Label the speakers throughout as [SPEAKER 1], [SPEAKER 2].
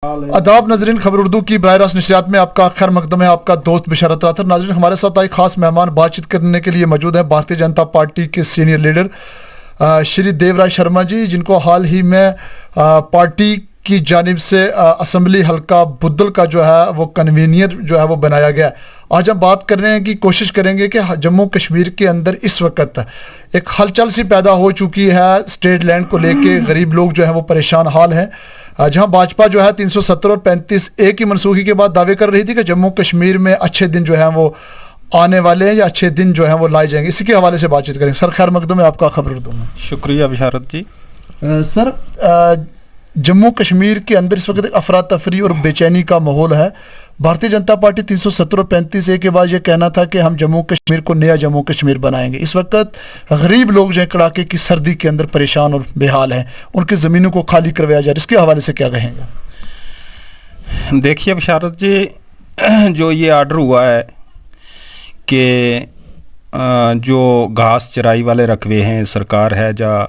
[SPEAKER 1] आदाब नाजरीन, खबर उर्दू की बराह रास्त नशरियात में आपका खैर मकदम है। आपका दोस्त बिशारत राथर। नाजरीन, हमारे साथ एक खास मेहमान बातचीत करने के लिए मौजूद है भारतीय जनता पार्टी के सीनियर लीडर श्री देवराज शर्मा जी, जिनको हाल ही में पार्टी की जानिब से असम्बली हल्का बुद्धल का जो है वो कन्वीनियर जो है वो बनाया गया। आज हम बात कर रहे हैं कि कोशिश करेंगे कि जम्मू कश्मीर के अंदर इस वक्त एक हलचल सी पैदा हो चुकी है स्टेट लैंड को लेके। गरीब लोग जो है वो परेशान हाल हैं। जहां भाजपा जो है 370 और 35A की मनसूखी के बाद दावे कर रही थी कि जम्मू कश्मीर में अच्छे दिन जो है वो आने वाले हैं या अच्छे दिन जो है वो लाए जाएंगे। इसी के हवाले से बातचीत करेंगे। सर खैर मकदम में आपका खबर उर्दू में।
[SPEAKER 2] शुक्रिया बिशारत जी।
[SPEAKER 1] सर, जम्मू कश्मीर के अंदर इस वक्त एक अफरा तफरी और बेचैनी का माहौल है। भारतीय जनता पार्टी 370 और 35A के बाद ये कहना था कि हम जम्मू कश्मीर को नया जम्मू कश्मीर बनाएंगे। इस वक्त गरीब लोग जो है कड़ाके की सर्दी के अंदर परेशान और बेहाल हैं, उनकी ज़मीनों को खाली करवाया जाए, इसके हवाले से क्या कहेंगे?
[SPEAKER 2] देखिए बिशारत जी, जो ये आर्डर हुआ है कि जो घास चराई वाले रकबे हैं, सरकार है या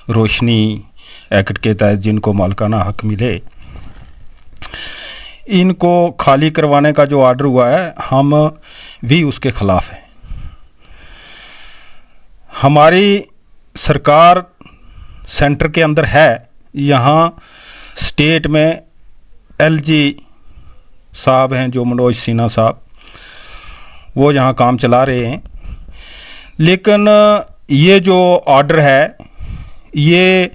[SPEAKER 2] रोशनी एक्ट के तहत जिनको मालिकाना हक मिले, इनको खाली करवाने का जो आर्डर हुआ है, हम भी उसके खिलाफ हैं। हमारी सरकार सेंटर के अंदर है, यहाँ स्टेट में LG साहब हैं, जो मनोज सिन्हा साहब, वो यहाँ काम चला रहे हैं। लेकिन ये जो ऑर्डर है ये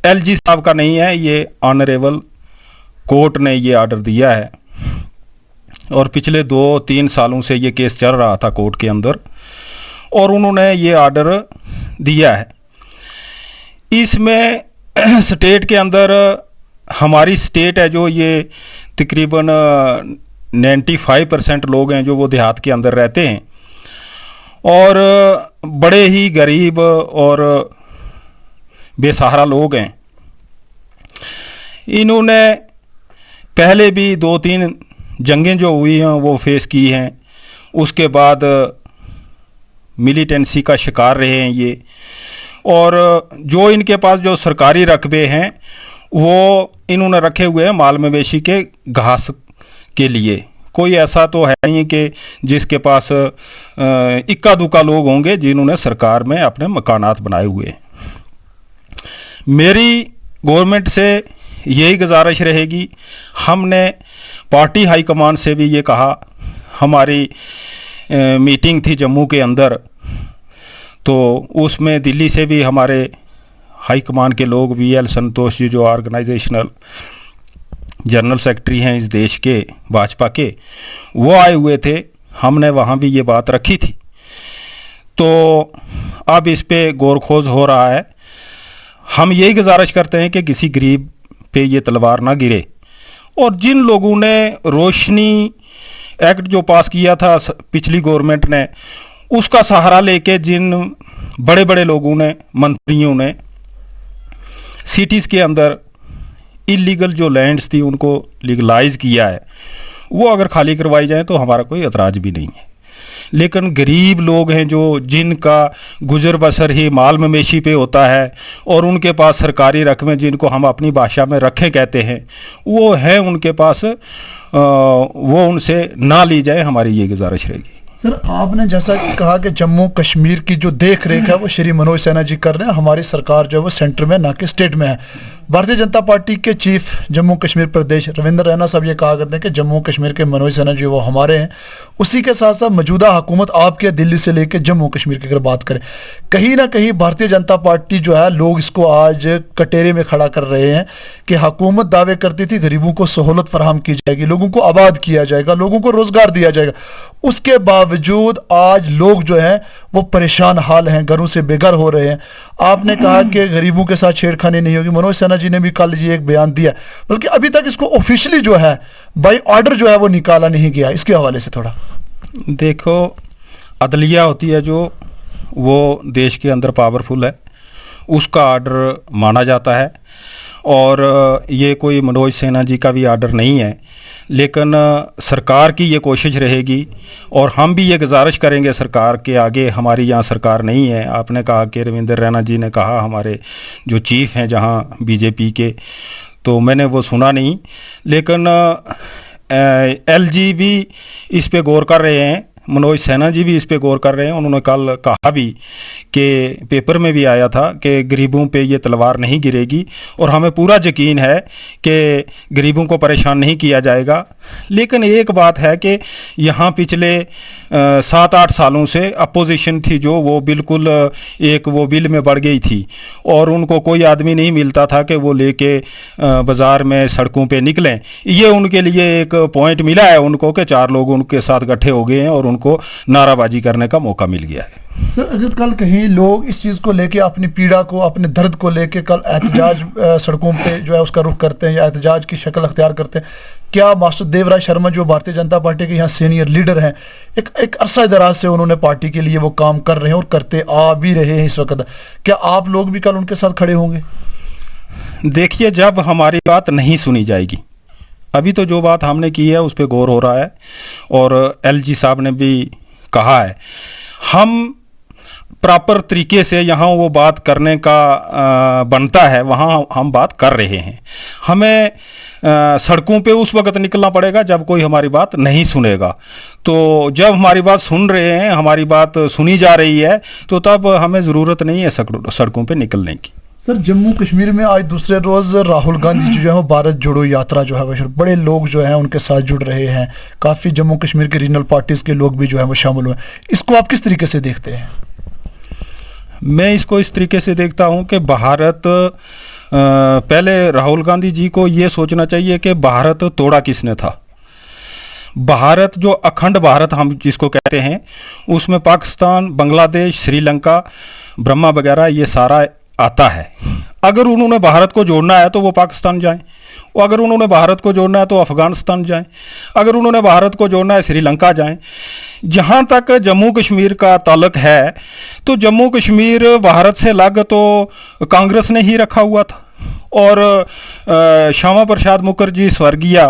[SPEAKER 2] LG साहब का नहीं है, ये ऑनरेबल कोर्ट ने ये ऑर्डर दिया है और पिछले 2-3 सालों से ये केस चल रहा था कोर्ट के अंदर और उन्होंने ये ऑर्डर दिया है। इसमें स्टेट के अंदर हमारी स्टेट है जो ये तकरीबन 95% लोग हैं जो वो देहात के अंदर रहते हैं और बड़े ही गरीब और बेसहारा लोग हैं। इन्होंने पहले भी 2-3 जंगें जो हुई हैं वो फेस की हैं, उसके बाद मिलिटेंसी का शिकार रहे हैं ये, और जो इनके पास जो सरकारी रकबे हैं वो इन्होंने रखे हुए हैं माल मवेशी के घास के लिए। कोई ऐसा तो है नहीं कि जिसके पास इक्का दुक्का लोग होंगे जिन्होंने सरकार में अपने मकानात बनाए हुए हैं। मेरी गवर्नमेंट से यही गुजारिश रहेगी, हमने पार्टी हाईकमान से भी ये कहा, हमारी मीटिंग थी जम्मू के अंदर, तो उसमें दिल्ली से भी हमारे हाईकमान के लोग, VL संतोष जी जो ऑर्गेनाइजेशनल जनरल सेक्रेटरी हैं इस देश के भाजपा के, वो आए हुए थे। हमने वहाँ भी ये बात रखी थी। तो अब इस पे गौर खोज हो रहा है। हम यही गुजारिश करते हैं कि किसी गरीब पे ये तलवार ना गिरे और जिन लोगों ने रोशनी एक्ट जो पास किया था पिछली गवर्नमेंट ने, उसका सहारा लेके जिन बड़े बड़े लोगों ने, मंत्रियों ने सिटीज़ के अंदर इलीगल जो लैंड्स थी उनको लीगलाइज किया है, वो अगर खाली करवाई जाए तो हमारा कोई एतराज़ भी नहीं है। लेकिन गरीब लोग हैं जो जिनका गुजर बसर ही माल मवेशी पे होता है और उनके पास सरकारी रकमें जिनको हम अपनी भाषा में रखें कहते हैं, वो है उनके पास, वो उनसे ना ली जाए, हमारी ये गुजारिश रहेगी।
[SPEAKER 1] सर, आपने जैसा कहा कि जम्मू कश्मीर की जो देख रेख है वो श्री मनोज सिन्हा जी कर रहे हैं, हमारी सरकार जो है वो सेंटर में ना कि स्टेट में है। भारतीय जनता पार्टी के चीफ जम्मू कश्मीर प्रदेश रविंद्र रैना साहब ये कहा करते हैं कि जम्मू कश्मीर के मनोज सिन्हा जी वो हमारे हैं। उसी के साथ साथ मौजूदा हुकूमत आपके दिल्ली से लेकर जम्मू कश्मीर की अगर बात करें, कहीं ना कहीं भारतीय जनता पार्टी जो है, लोग इसको आज कटेरे में खड़ा कर रहे हैं कि हुकूमत दावे करती थी गरीबों को सहूलत फराहम की जाएगी, लोगों को आबाद किया जाएगा, लोगों को रोजगार दिया जाएगा। उसके बावजूद आज लोग जो हैं वो परेशान हाल हैं, घरों से बेघर हो रहे हैं। आपने कहा कि गरीबों के साथ छेड़खानी नहीं होगी, मनोज सिन्हा जी ने भी कल ये एक बयान दिया, बल्कि अभी तक इसको ऑफिशियली जो है बाय ऑर्डर जो है वो निकाला नहीं गया। इसके हवाले से थोड़ा
[SPEAKER 2] देखो, अदलिया होती है जो, वो देश के अंदर पावरफुल है, उसका आर्डर माना जाता है और ये कोई मनोज सिन्हा जी का भी आर्डर नहीं है। लेकिन सरकार की ये कोशिश रहेगी और हम भी ये गुजारिश करेंगे सरकार के आगे, हमारी यहाँ सरकार नहीं है। आपने कहा कि रविंद्र रैना जी ने कहा हमारे जो चीफ हैं जहाँ बीजेपी के, तो मैंने वो सुना नहीं, लेकिन एलजी भी इस पे गौर कर रहे हैं, मनोज सिन्हा जी भी इस पे गौर कर रहे हैं। उन्होंने कल कहा भी कि पेपर में भी आया था कि गरीबों पे ये तलवार नहीं गिरेगी, और हमें पूरा यकीन है कि गरीबों को परेशान नहीं किया जाएगा। लेकिन एक बात है कि यहाँ पिछले 7-8 सालों से अपोजिशन थी जो, वो बिल्कुल एक वो बिल में बढ़ गई थी, और उनको कोई आदमी नहीं मिलता था कि वो लेके बाज़ार में सड़कों पे निकलें। ये उनके लिए एक पॉइंट मिला है उनको कि 4 लोग उनके साथ इकट्ठे हो गए हैं और उनको नाराबाजी करने का मौका मिल गया है।
[SPEAKER 1] सर, अगर कल कहीं लोग इस चीज़ को लेके, अपनी पीड़ा को, अपने दर्द को लेके कल एहतजाज सड़कों पे जो है उसका रुख करते हैं या एहतजाज की शक्ल अख्तियार करते हैं, क्या मास्टर देवराज शर्मा जो भारतीय जनता पार्टी के यहाँ सीनियर लीडर हैं, एक अरसा दराज से उन्होंने पार्टी के लिए वो काम कर रहे हैं और करते आ भी रहे हैं इस वक्त, क्या आप लोग भी कल उनके साथ खड़े होंगे?
[SPEAKER 2] देखिए, जब हमारी बात नहीं सुनी जाएगी, अभी तो जो बात हमने की है उस पर गौर हो रहा है, और एलजी साहब ने भी कहा है, हम प्रॉपर तरीके से यहाँ वो बात करने का बनता है, वहाँ हम बात कर रहे हैं। हमें सड़कों पे उस वक्त निकलना पड़ेगा जब कोई हमारी बात नहीं सुनेगा। तो जब हमारी बात सुन रहे हैं, हमारी बात सुनी जा रही है, तो तब हमें ज़रूरत नहीं है सड़कों पे निकलने की।
[SPEAKER 1] सर, जम्मू कश्मीर में आज दूसरे रोज़ राहुल गांधी जी जो है वो भारत जोड़ो यात्रा जो है वो, बड़े लोग जो हैं उनके साथ जुड़ रहे हैं, काफ़ी जम्मू कश्मीर के रीजनल पार्टीज़ के लोग भी जो है वो शामिल हुए। इसको आप किस तरीके से देखते हैं?
[SPEAKER 2] मैं इसको इस तरीके से देखता हूं कि भारत, पहले राहुल गांधी जी को ये सोचना चाहिए कि भारत तोड़ा किसने था। भारत जो अखंड भारत हम जिसको कहते हैं, उसमें पाकिस्तान, बांग्लादेश, श्रीलंका, बर्मा वगैरह ये सारा आता है। अगर उन्होंने भारत को जोड़ना है तो वो पाकिस्तान जाएं, और अगर उन्होंने भारत को जोड़ना है तो अफगानिस्तान जाएं, अगर उन्होंने भारत को जोड़ना है श्रीलंका जाएं। जहाँ तक जम्मू कश्मीर का ताल्लुक है, तो जम्मू कश्मीर भारत से अलग तो कांग्रेस ने ही रखा हुआ था, और श्यामा प्रसाद मुखर्जी स्वर्गीय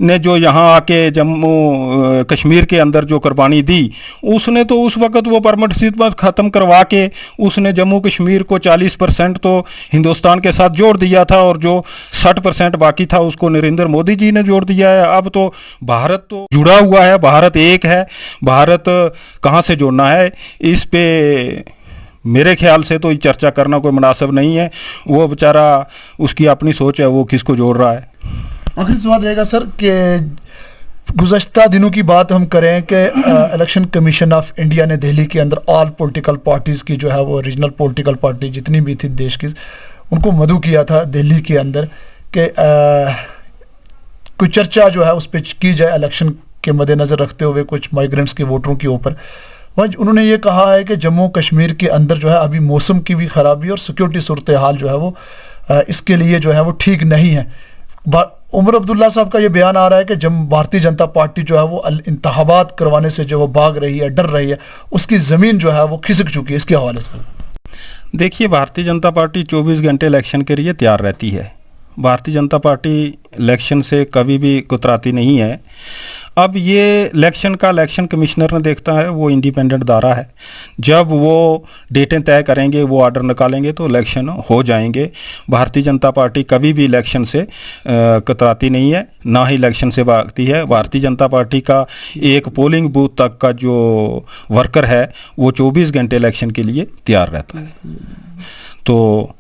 [SPEAKER 2] ने जो यहाँ आके जम्मू कश्मीर के अंदर जो कुर्बानी दी, उसने तो उस वक़्त वो परमिट ख़त्म करवा के उसने जम्मू कश्मीर को 40% तो हिंदुस्तान के साथ जोड़ दिया था, और जो 60% बाकी था उसको नरेंद्र मोदी जी ने जोड़ दिया है। अब तो भारत तो जुड़ा हुआ है, भारत एक है, भारत कहाँ से जोड़ना है, इस पे मेरे ख्याल से तो चर्चा करना कोई मुनासिब नहीं है। वो बेचारा, उसकी अपनी सोच है, वो किसको जोड़ रहा है।
[SPEAKER 1] आखिरी सवाल रहेगा सर कि गुज़श्ता दिनों की बात हम करें कि इलेक्शन कमीशन ऑफ इंडिया ने दिल्ली के अंदर ऑल पॉलिटिकल पार्टीज़ की जो है वो रीजनल पॉलिटिकल पार्टी जितनी भी थी देश की, उनको मदऊ किया था दिल्ली के अंदर कि कोई चर्चा जो है उस पर की जाए इलेक्शन के मद्देनज़र रखते हुए कुछ माइग्रेंट्स के वोटरों के ऊपर। उन्होंने ये कहा है कि जम्मू कश्मीर के अंदर जो है अभी मौसम की भी ख़राबी और सिक्योरिटी सूरत हाल जो है वो इसके लिए जो है वो ठीक नहीं है। उमर अब्दुल्ला साहब का ये बयान आ रहा है कि जब भारतीय जनता पार्टी जो है वो इंतखाबात करवाने से जो वो भाग रही है, डर रही है, उसकी ज़मीन जो है वो खिसक चुकी है। इसके हवाले से
[SPEAKER 2] देखिए, भारतीय जनता पार्टी 24 घंटे इलेक्शन के लिए तैयार रहती है। भारतीय जनता पार्टी इलेक्शन से कभी भी कुतराती नहीं है। अब ये इलेक्शन कमिश्नर ने देखता है, वो इंडिपेंडेंट दायरा है। जब वो डेटें तय करेंगे, वो ऑर्डर निकालेंगे तो इलेक्शन हो जाएंगे। भारतीय जनता पार्टी कभी भी इलेक्शन से कतराती नहीं है, ना ही इलेक्शन से भागती है। भारतीय जनता पार्टी का एक पोलिंग बूथ तक का जो वर्कर है वो 24 घंटे इलेक्शन के लिए तैयार रहता है। तो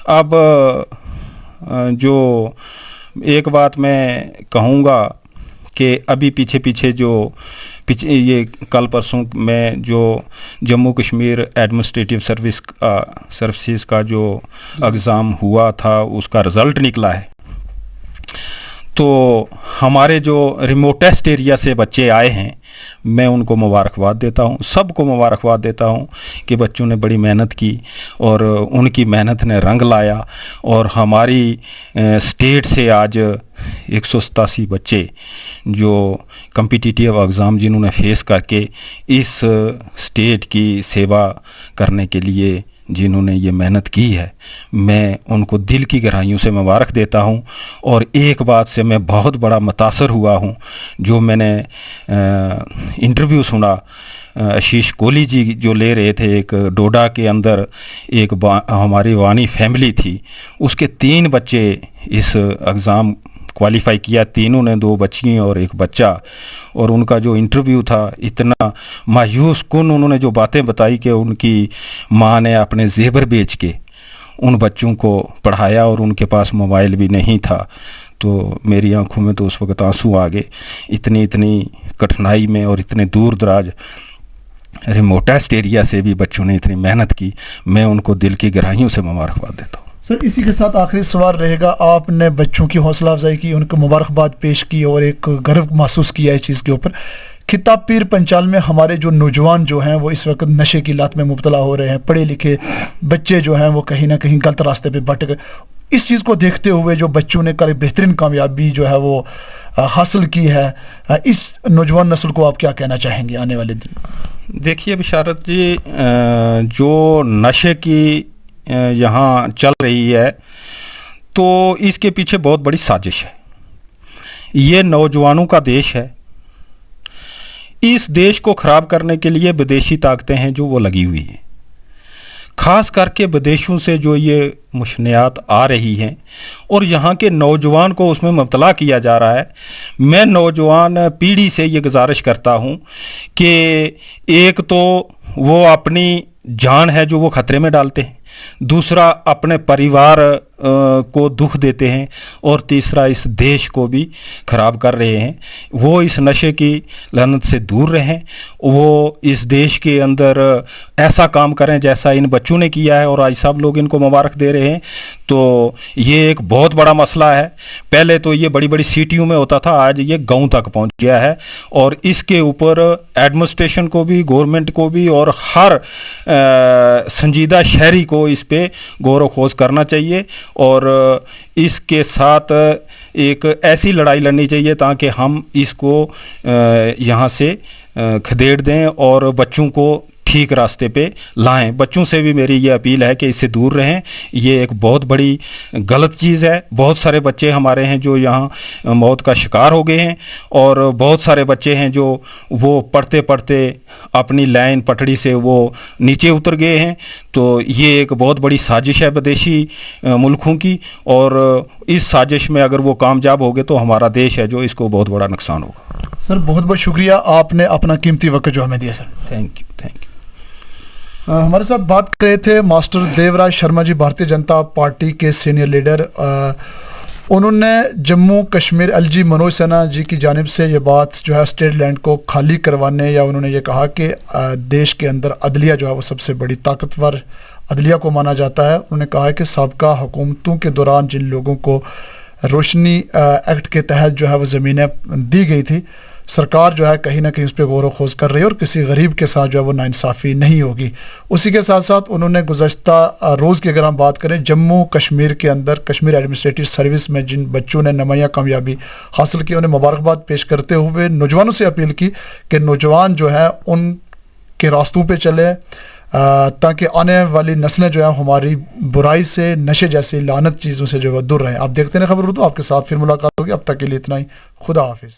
[SPEAKER 2] अब जो एक बात मैं कहूँगा कि अभी पीछे ये कल परसों में जो जम्मू कश्मीर एडमिनिस्ट्रेटिव सर्विसेज का जो एग्ज़ाम हुआ था, उसका रिज़ल्ट निकला है। तो हमारे जो रिमोटेस्ट एरिया से बच्चे आए हैं, मैं उनको मुबारकबाद देता हूँ, सबको मुबारकबाद देता हूँ कि बच्चों ने बड़ी मेहनत की और उनकी मेहनत ने रंग लाया। और हमारी स्टेट से आज 187 बच्चे जो कम्पिटिटिव एग्ज़ाम जिन्होंने फेस करके इस स्टेट की सेवा करने के लिए जिन्होंने ये मेहनत की है, मैं उनको दिल की गहराइयों से मुबारक देता हूँ। और एक बात से मैं बहुत बड़ा मुतासर हुआ हूँ, जो मैंने इंटरव्यू सुना आशीष कोहली जी जो ले रहे थे, एक डोडा के अंदर एक हमारी वानी फैमिली थी, उसके 3 बच्चे इस एग्ज़ाम क्वालिफाई किया, तीनों ने 2 बच्ची और 1 बच्चा। और उनका जो इंटरव्यू था, इतना मायूस कुन उन्होंने जो बातें बताई कि उनकी माँ ने अपने जेवर बेच के उन बच्चों को पढ़ाया और उनके पास मोबाइल भी नहीं था। तो मेरी आंखों में तो उस वक्त आंसू आ गए। इतनी कठिनाई में और इतने दूर दराज रिमोटेस्ट एरिया से भी बच्चों ने इतनी मेहनत की। मैं उनको दिल की गहराइयों से मुबारकबाद देता हूँ।
[SPEAKER 1] सर, इसी के साथ आखिरी सवाल रहेगा, आपने बच्चों की हौसला अफजाई की, उनको मुबारकबाद पेश की और एक गर्व महसूस किया इस चीज़ के ऊपर। खिताब पीर पंचाल में हमारे जो नौजवान जो हैं वो इस वक्त नशे की लत में मुब्तला हो रहे हैं, पढ़े लिखे बच्चे जो हैं वो कहीं ना कहीं गलत रास्ते पे भटक गए। इस चीज़ को देखते हुए जो बच्चों ने कल बेहतरीन कामयाबी जो है वो हासिल की है, इस नौजवान नस्ल को आप क्या कहना चाहेंगे आने वाले दिन?
[SPEAKER 2] देखिए बिशारत जी, जो नशे की यहाँ चल रही है तो इसके पीछे बहुत बड़ी साजिश है। ये नौजवानों का देश है। इस देश को ख़राब करने के लिए विदेशी ताकतें हैं जो वो लगी हुई हैं। ख़ास करके विदेशों से जो ये मुशनियात आ रही हैं और यहाँ के नौजवान को उसमें मुब्तला किया जा रहा है। मैं नौजवान पीढ़ी से ये गुजारिश करता हूँ कि एक तो वो अपनी जान है जो वो ख़तरे में डालते हैं, दूसरा अपने परिवार को दुख देते हैं, और तीसरा इस देश को भी ख़राब कर रहे हैं। वो इस नशे की लनत से दूर रहें, वो इस देश के अंदर ऐसा काम करें जैसा इन बच्चों ने किया है और आज सब लोग इनको मुबारक दे रहे हैं। तो ये एक बहुत बड़ा मसला है। पहले तो ये बड़ी बड़ी सिटियों में होता था, आज ये गांव तक पहुंच गया है और इसके ऊपर एडमिनिस्ट्रेशन को भी, गवर्नमेंट को भी और हर संजीदा शहरी को इस पे गौर खोज करना चाहिए और इसके साथ एक ऐसी लड़ाई लड़नी चाहिए ताकि हम इसको यहाँ से खदेड़ दें और बच्चों को ठीक रास्ते पे लाएं। बच्चों से भी मेरी ये अपील है कि इससे दूर रहें। ये एक बहुत बड़ी गलत चीज़ है। बहुत सारे बच्चे हमारे हैं जो यहाँ मौत का शिकार हो गए हैं और बहुत सारे बच्चे हैं जो वो पढ़ते पढ़ते अपनी लाइन पटड़ी से वो नीचे उतर गए हैं। तो ये एक बहुत बड़ी साजिश है विदेशी मुल्कों की और इस साजिश में अगर वो कामयाब हो गए तो हमारा देश है जो इसको बहुत बड़ा नुकसान होगा।
[SPEAKER 1] सर, बहुत बहुत शुक्रिया, आपने अपना कीमती वक्त जो हमें दिया। Sir,
[SPEAKER 2] thank you.
[SPEAKER 1] हमारे साथ बात कर रहे थे मास्टर देवराज शर्मा जी, भारतीय जनता पार्टी के सीनियर लीडर। उन्होंने जम्मू कश्मीर एलजी मनोज सिन्हा जी की जानिब से ये बात जो है स्टेट लैंड को खाली करवाने, या उन्होंने ये कहा कि देश के अंदर अदलिया जो है वो सबसे बड़ी ताकतवर अदलिया को माना जाता है। उन्होंने कहा है कि साबका हुकूमतों के दौरान जिन लोगों को रोशनी एक्ट के तहत जो है वो ज़मीनें दी गई थी, सरकार जो है कहीं ना कहीं उस पर गौर खोज कर रही है और किसी गरीब के साथ जो है वो नाइंसाफ़ी नहीं होगी। उसी के साथ साथ उन्होंने गुज़श्ता रोज़ की अगर हम बात करें, जम्मू कश्मीर के अंदर कश्मीर एडमिनिस्ट्रेटिव सर्विस में जिन बच्चों ने नुमाया कामयाबी हासिल की, उन्हें मुबारकबाद पेश करते हुए नौजवानों से अपील की कि नौजवान जो है उनके रास्तों पर चले ताकि आने वाली नस्लें जो है हमारी बुराई से, नशे जैसी लानत चीज़ों से जो है दूर रहें। आप देखते हैं खबर हो तो आपके साथ फिर मुलाकात होगी। अब तक के लिए इतना ही। खुदा हाफिज़।